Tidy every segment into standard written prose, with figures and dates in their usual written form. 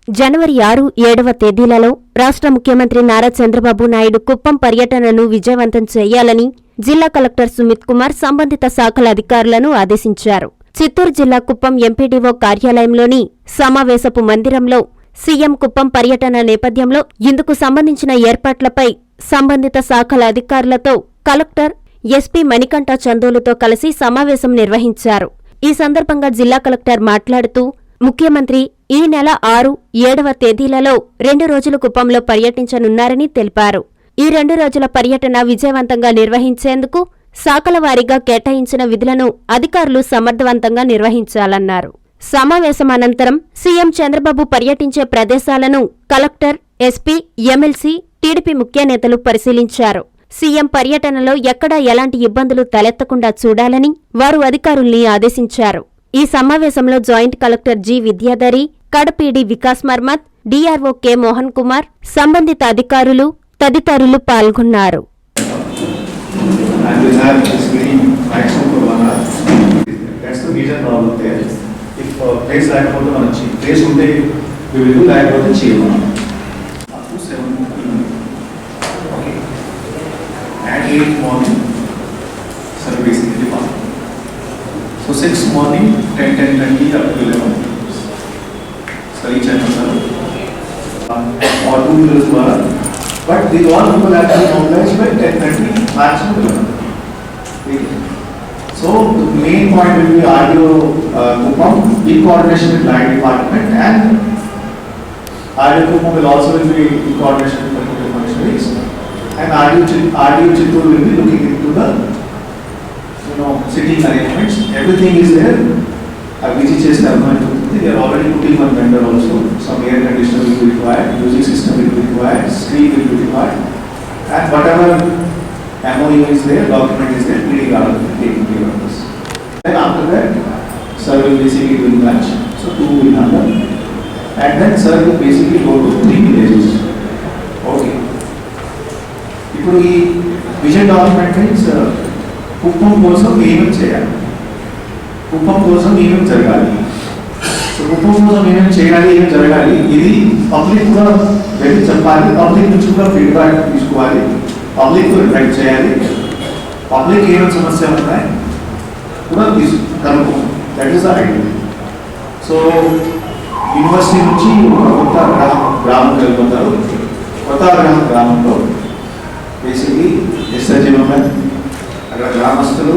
జనవరి 6, 7వ తేదీలలో రాష్ట్ర ముఖ్యమంత్రి నారా చంద్రబాబు నాయుడు కుప్పం పర్యటనను విజయవంతం చేయాలని జిల్లా కలెక్టర్ సుమిత్ కుమార్ సంబంధిత శాఖల అధికారులను ఆదేశించారు. చిత్తూరు జిల్లా కుప్పం ఎంపీడీఓ కార్యాలయంలోని సమావేశపు మందిరంలో సీఎం కుప్పం పర్యటన నేపథ్యంలో ఇందుకు సంబంధించిన ఏర్పాట్లపై సంబంధిత శాఖల అధికారులతో కలెక్టర్ ఎస్పీ మణికంఠ చందోలుతో కలిసి సమావేశం నిర్వహించారు. ఈ సందర్భంగా జిల్లా కలెక్టర్ మాట్లాడుతూ ముఖ్యమంత్రి ఈ నెల 6, 7వ తేదీలలో 2 రోజులు కుప్పంలో పర్యటించనున్నారని తెలిపారు. ఈ 2 రోజుల పర్యటన విజయవంతంగా నిర్వహించేందుకు శాఖల వారీగా కేటాయించిన విధులను అధికారులు సమర్థవంతంగా నిర్వహించాలన్నారు. సమావేశం అనంతరం సీఎం చంద్రబాబు పర్యటించే ప్రదేశాలను కలెక్టర్, ఎస్పీ, ఎమ్మెల్సీ, టీడీపీ ముఖ్య నేతలు పరిశీలించారు. సీఎం పర్యటనలో ఎక్కడా ఎలాంటి ఇబ్బందులు తలెత్తకుండా చూడాలని వారు అధికారుల్ని ఆదేశించారు. ఈ సమావేశంలో జాయింట్ కలెక్టర్ జి. విద్యాధరి, కడపీడి వికాస్ మర్మత్, డీఆర్ఓ కె. మోహన్ కుమార్, సంబంధిత అధికారులు తదితరులు పాల్గొన్నారు. So 6 morning, 10, 10:30 up to 11. So each and or 2 wheelers were, but they all people have to be mobilized by 10:30 maximum 11. Okay. So the main point will be RDO Kuppam in coordination with Line Department, and RDO Kuppam will also be in coordination with the local functionaries, and RDO Chittoor will be looking into the sitting arrangements. Everything is there. VGHS they are already putting one vendor also. Some air conditioner will be required, music system will be required, screen will be required, and whatever MOU is there, document is there, we are taking care of this. Then after that, sir will basically do lunch, so 2 will handle, and then sir will basically go to 3 villages. Okay. ఇప్పుడు ఈ vision development means Kuppam కోసం ఏమేమి చేయాలి, కుప్పం కోసం ఏమేమి జరగాలి, so Kuppam కోసం ఏమేమి చేయాలి, ఏమేమి జరగాలి, ఇది పబ్లిక్ కూడా వెళ్ళి చెప్పాలి, పబ్లిక్ నుంచి కూడా ఫీడ్బ్యాక్ తీసుకోవాలి, పబ్లిక్ రిఫ్లెక్ట్ చేయాలి, పబ్లిక్ ఏమేమి సమస్యలు ఉన్నాయి కూడా కనుక్కోవాలి. That is the idea. So university నుంచి ఒక కొత్త గ్రామం వెళ్ళిపోతారు. కొత్త గ్రామంలో బేసిక్లీ ఎస్ఐజీఎంఎల్ అక్కడ గ్రామస్తులు,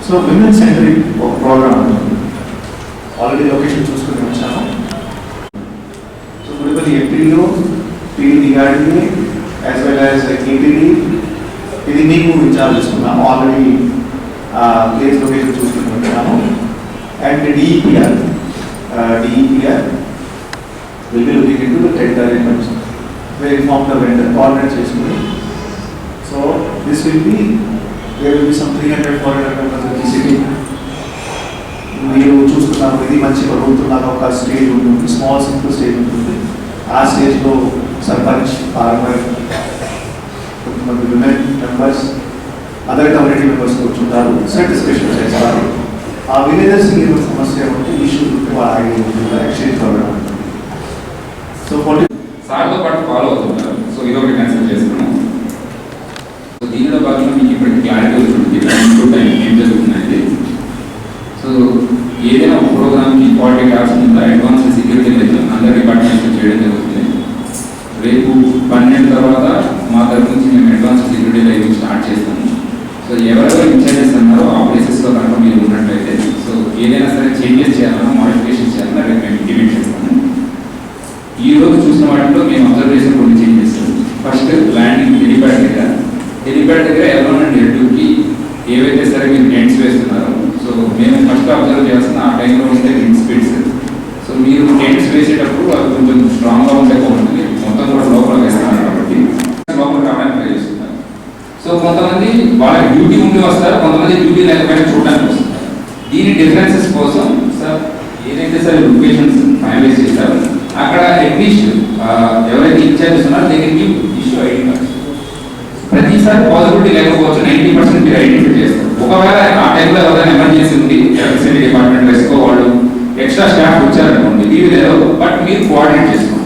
సో విమెన్ సెంట్రిక్ ఒక ప్రోగ్రామ్ ఉంటుంది. ఆల్రెడీ లొకేషన్ చూసుకుని వచ్చాము. సో గుడిపల్లి ఎంపీలో PDRDA as well as KTD ఇది మీకు ఇన్ఛార్జ్ చేసుకున్నాము. ఆల్రెడీ ప్లేస్ లొకేషన్ చూసుకుని వచ్చాము. And DEPR will be looking into the tender arrangements. We inform the vendor, coordinate చేసుకుని. So this will be, there will be some 300-400 members of the city. మీరు చూస్తున్నాము, ఇది మంచి ప్రభుత్వం ఒక స్టేజ్ ఉంటుంది, స్మాల్ సింపుల్ స్టేజ్ ఉంటుంది. ఆ స్టేజ్లో సర్పంచ్, ఫార్మర్, కొంతమంది women members, other community members కూర్చుంటారు, సెట్ డిస్కషన్ చేస్తారు. ఆ విలేజెస్ ఏదో సమస్య ఉంటే ఇష్యూ ఎక్స్చేంజ్ ప్రోగ్రామ్ ఉంటుంది. సో సార్తో పాటు ఫాలో అవుతున్నారు. సో ఇది ఒకటి కన్సిడర్ చేసుకున్నాం. సో దీనిలో భాగంగా మీకు ఇప్పటికి క్లారిటీ వస్తుంది టైం ఏం జరుగుతుందండి. సో ఏదైనా ఒక ప్రోగ్రామ్కి ఇంపార్టెంట్ యాప్స్ ఉందా అడ్వాన్స్ సెక్యూరిటీ లైవ్ అందరి డిపార్ట్మెంట్స్ చేయడం జరుగుతుంది. రేపు 12 తర్వాత మా తరఫు నుంచి మేము అడ్వాన్స్ సెక్యూరిటీ లైవ్ స్టార్ట్ చేస్తాము. సో ఎవరెవరు ఇన్ఛార్జెస్ అన్నారో ఆ ప్లేసెస్లో కనుక మీరు ఉన్నట్లయితే సో ఏదైనా సరే చేంజెస్ చేయాలన్నా మాడిఫికేషన్ చేయాలన్నా రేపు మేము ఇంప్లిమెంట్ చేస్తాము. ఈ రోజు చూసిన వాటిలో మేము అబ్జర్వ్ చేసిన కొన్ని చేంజెస్. ఫస్ట్ ల్యాండింగ్ హెలిప్యాడ్ దగ్గర L1 and L2కి ఏవైతే సరే మీరు టెంట్స్ వేస్తున్నారో సో మేము ఫస్ట్ అబ్జర్వ్ చేస్తున్న ఆ టైంలో ఉంటే విండ్ స్పీడ్స్. సో మీరు టెంట్స్ వేసేటప్పుడు అది కొంచెం స్ట్రాంగ్గా ఉంటే బాగుంటుంది. మొత్తం కూడా లోపల వేస్తున్నారు కాబట్టి లోపల రావడానికి ట్రై చేస్తున్నారు. సో కొంతమంది వాళ్ళ డ్యూటీ ఉండి వస్తారు, కొంతమంది డ్యూటీ లేకపోయినా చూడడానికి వస్తారు. దీని డిఫరెన్సెస్ కోసం సార్ ఏదైతే సరే లొకేషన్స్ ఫైనలైజ్ చేశారో అక్కడ అట్లీస్ట్ ఎవరైతే ఇన్ఛార్జ్ ఉన్నారో దగ్గరికి ఇష్యూ ఐడి కార్డ్స్. ప్రతిసారి పాజిబిలిటీ లేకపోవచ్చు, 90% మీరు ఐడెంటిఫై చేస్తారు. ఒకవేళ ఆ టైంలో ఎవరైనా ఎమర్జెన్సీ ఉంది, ఎలక్ట్రిసిటీ డిపార్ట్మెంట్ వేసుకో వాళ్ళు ఎక్స్ట్రా స్టాఫ్ వచ్చారనుకోండి, మీకు తెలియదు, బట్ మీరు కోఆర్డినేట్ చేసుకోండి.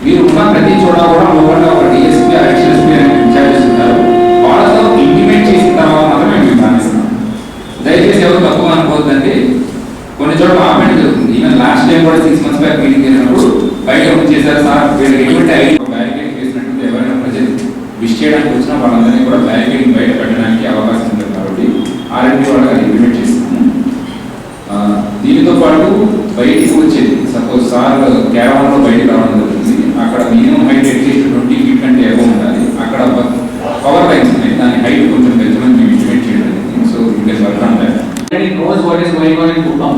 మీరు ఉన్న ప్రతి చోట కూడా లోపల ఒక డిఎస్పీ అడిషనల్ ఎస్పీ ఇన్ఛార్జెస్ ఉంటారు, వాళ్ళతో ఇంటిమేట్ చేసిన తర్వాత మాత్రమే మేము మానేస్తున్నాం. దయచేసి ఎవరు తక్కువ అనుకోవద్దండి. కొన్ని చోట్ల ఆమెంట్ జరుగుతుంది. ఈవెన్ లాస్ట్ టైం కూడా 6 months బ్యాక్ మీటింగ్ చేసినప్పుడు బయట చేశారు సార్, వీళ్ళకి ఎటువంటి బ్యారికేడ్ చేసినట్టు ఎవరైనా ప్రజలు విష్ చేయడానికి వచ్చినా వాళ్ళందరినీ కూడా బ్యారికేడ్ బయట పెట్టడానికి అవకాశం ఉంటుంది. కాబట్టి ఆర్ఎంపీ వాళ్ళకి ఇంప్లిమెంట్ చేస్తున్నాము. దీనితో పాటు బయటికి వచ్చేది సపోజ్ సార్ క్యారవాన్లో బయటికి రావడం జరుగుతుంది. అక్కడ మినిమం హైట్ అట్లీస్ట్ 20 feet కంటే ఎక్కువ ఉండాలి. అక్కడ పవర్ లైన్స్ ఉన్నాయి, దాని హైట్ కొంచెం పెంచమని మేము ఇంప్లిమెంట్ చేయడం జరిగింది. సో ఇంకా work on that. He knows what is going on in Kuppam.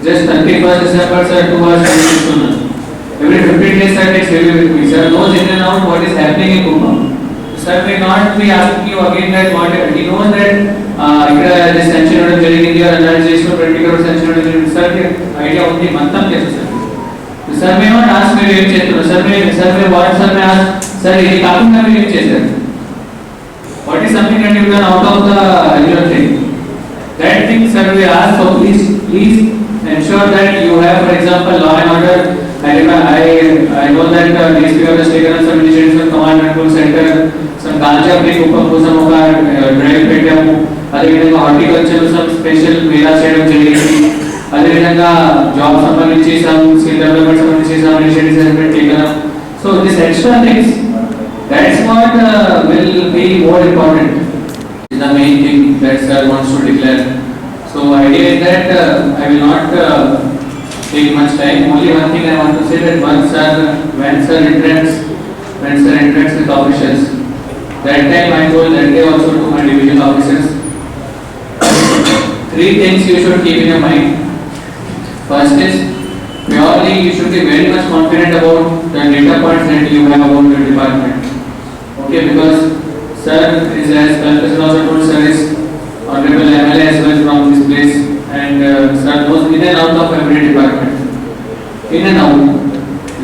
Just 31st December, sir, 2 hours service. Every 15 days, sir, takes review with me. Sir knows in and out what is happening in Kuppam. Sir may not be asking you again that what he knows that this sanction order జరిగింది or that చేసిన 20 crore sanction order sir idea ఉంది మొత్తం తెలుసు sir. Sir may not ask మీరు ఏం చేస్తున్నారు, sir may what sir may ask sir ఇది కాకుండా మీరు ఏం చేశారు. What is something that you done out of the your thing. That thing sir we ask, so please ensure that you have, for example, law and order. I know that DSP has taken some initiatives from command and control center. Some ganja break Kuppam కోసం ఒక drive పెట్టాము. అదేవిధంగా horticulture some special Mela చేయడం జరిగింది. అదేవిధంగా job సంబంధించి some skill development సంబంధించి some initiatives have been taken. So this extra things, that's what will be more important. Is the main thing that sir wants to declare. So idea is that I will not take much time. Only one thing I want to say that when sir interacts with officials, that time I told that day also to my division officers, 3 things you should keep in your mind. First is purely you should be very much confident about the data points that you have about your department. Okay, because sir is, as Kalpesh also told, sir is honorable MLA as well from this place, and sir knows in and out of every department. In and out.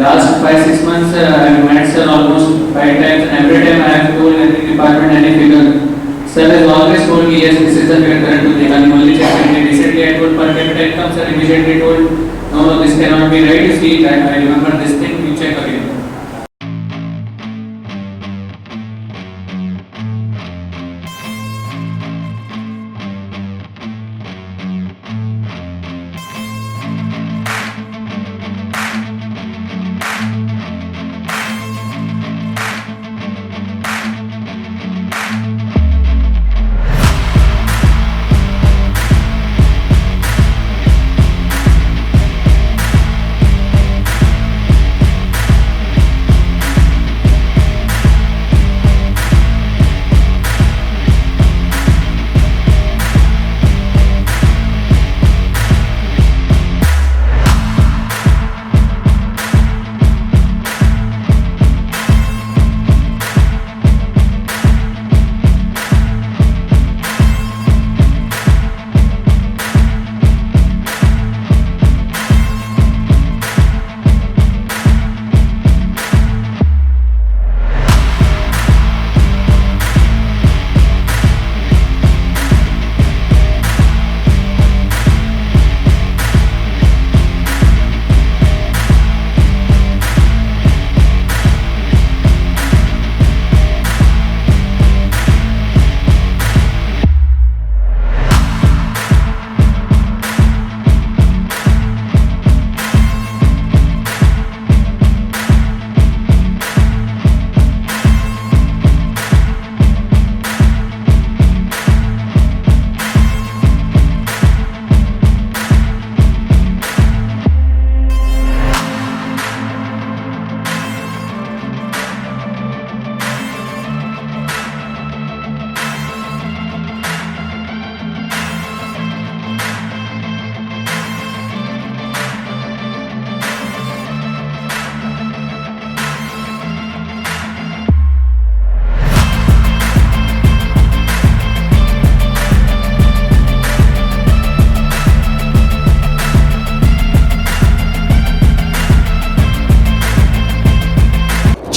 Last 5-6 months I have met sir almost 5 times, and every time I have told every department any figure. Sir has always told me yes, this is the figure correct to take. I only checked it. Recently I told per capita income, sir immediately told no, this cannot be right. You see, I remember this thing. You check again.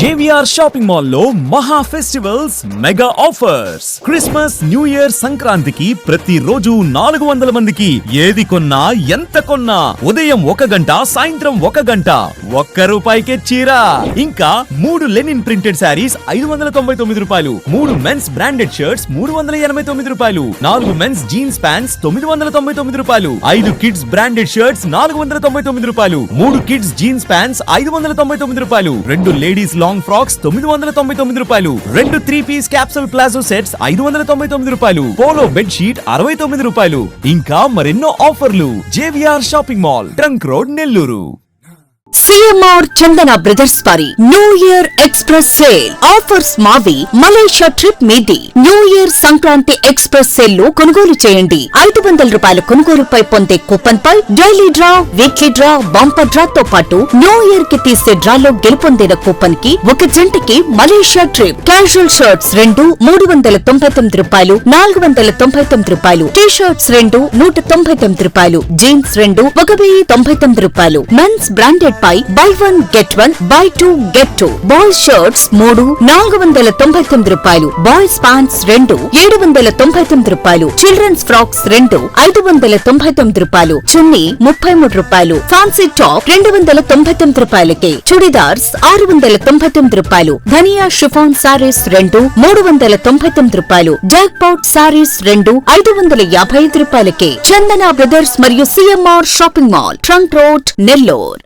JVR shopping mall లో మహా festivals mega offers. Christmas, new year, సంక్రాంతికి ప్రతి రోజు 400 మందికి ఏది కొన్నా ఎంత కొన్నా ఉదయం 1 గంట, సాయంత్రం 1 గంట, ₹1 చీర. ఇంకా 3 linen printed saris ₹599, 3 men's branded shirts ₹389, 4 men's jeans pants ₹999, 5 kids branded shirts ₹499, 3 kids jeans pants ₹599, 2 ladies long frocks ₹999, 2 three piece capsule palazzo sets ₹599, polo bed sheet ₹69. ఇంకా మరెన్నో ఆఫర్లు. JVR shopping mall, trunk road, Nellore. CMR Chandana brothers వారి new year express sale offers మావి. Malaysia trip మీది. New year Sankranti express sale లో కొనుగోలు చేయండి. ₹500 కొనుగోలుపై పొందే కూపన్ పై daily draw, weekly draw, bumper draw తో పాటు న్యూ ఇయర్ కి తీసే డ్రాలో గెలుపొందిన కూపన్ కి ఒక జంటకి Malaysia trip. Casual shirts 2 ₹399, ₹499, T shirts 2 ₹199, jeans 2 ₹1099, men's branded పై buy 1 get 1, buy 2 get 2, boys shirts 3 ₹499, boys pants 2 ₹799, children's frocks 2 ₹599, chunni ₹33, fancy top ₹299, churidars ₹699, Dhaniya chiffon saris 2 ₹399, jackpot saris 2 ₹555. Chandana brothers మరియు CMR shopping mall, trunk road, Nellore.